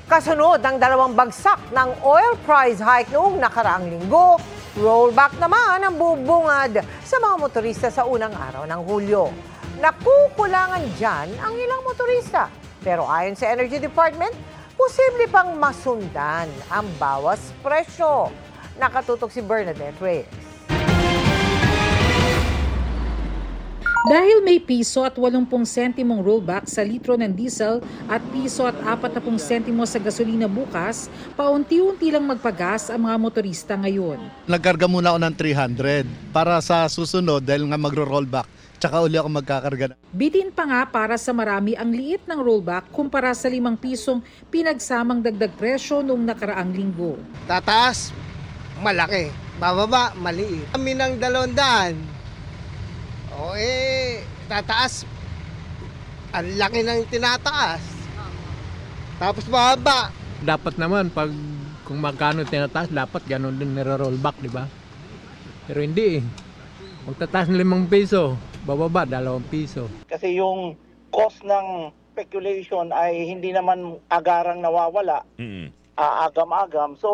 Kasunod ng dalawang bagsak ng oil price hike noong nakaraang linggo, rollback naman ang bubungad sa mga motorista sa unang araw ng Hulyo. Nakukulangan dyan ang ilang motorista. Pero ayon sa Energy Department, posible pang masundan ang bawas presyo. Nakatutok si Bernadette Reyes. Dahil may piso at 80 sentimong rollback sa litro ng diesel at piso at 40 sentimo sa gasolina bukas, paunti-unti lang magpagas ang mga motorista ngayon. Nagkarga muna ako ng 300 para sa susunod dahil nga magro-rollback. Tsaka uli ako magkakarga. Bitin pa nga para sa marami ang liit ng rollback kumpara sa 5 pisong pinagsamang dagdag presyo noong nakaraang linggo. Tataas, malaki. Bababa, maliit. Kami ng 200. O tataas. Ang laki ng tinataas. Tapos bababa. Dapat naman pag kung magkano tinataas, dapat ganun din nire-rollback, di ba? Pero hindi eh. Magtataas ng 5 piso, bababa 2 piso. Kasi yung cost ng speculation ay hindi naman agarang nawawala, agam-agam. So,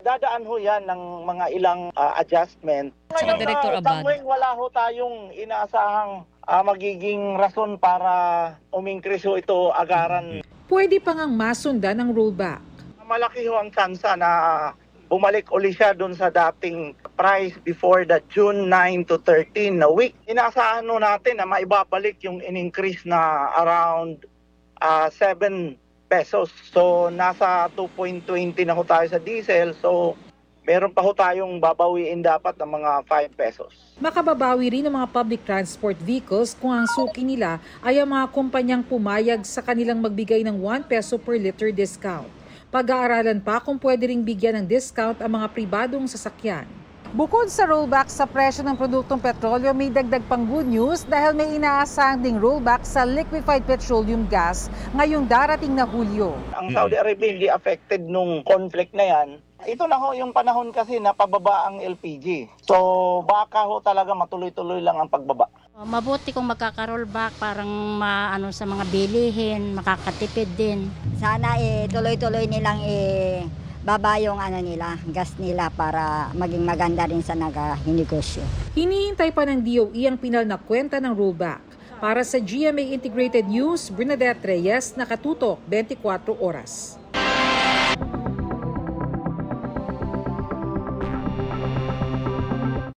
dadaan ho yan ng mga ilang adjustment. Saka Director Abad. Wala ho tayong inaasahang magiging rason para umingkris ho ito agaran. Pwede pa ngang masundan ang rollback. Malaki ho ang tsansa na bumalik uli siya doon sa dating price before the June 9 to 13 na week. Inaasahan ho natin na maibabalik yung in-increase na around 7 pesos. So nasa 2.20 na ho tayo sa diesel. So meron pa ho tayong babawiin dapat ng mga 5 pesos. Makababawi rin ang mga public transport vehicles kung ang suki nila ay ang mga kumpanyang pumayag sa kanilang magbigay ng 1 peso per liter discount. Pag-aaralan pa kung pwede ring bigyan ng discount ang mga pribadong sasakyan. Bukod sa rollback sa presyo ng produktong petrolyo, may dagdag pang good news dahil may inaasahang ding rollback sa liquefied petroleum gas ngayong darating na Hulyo. Ang Saudi Arabia hindi affected nung conflict na yan. Ito na ho yung panahon kasi na pababa ang LPG. So baka ho talaga matuloy-tuloy lang ang pagbaba. Mabuti kung magkaka-rollback parang maano sa mga bilihin, makakatipid din. Sana tuloy-tuloy nilang baba yung nila, gas nila para maging maganda rin sa nag-negosyo. Hinihintay pa ng DOE ang pinal na kwenta ng rollback. Para sa GMA Integrated News, Bernadette Reyes, nakatutok 24 oras.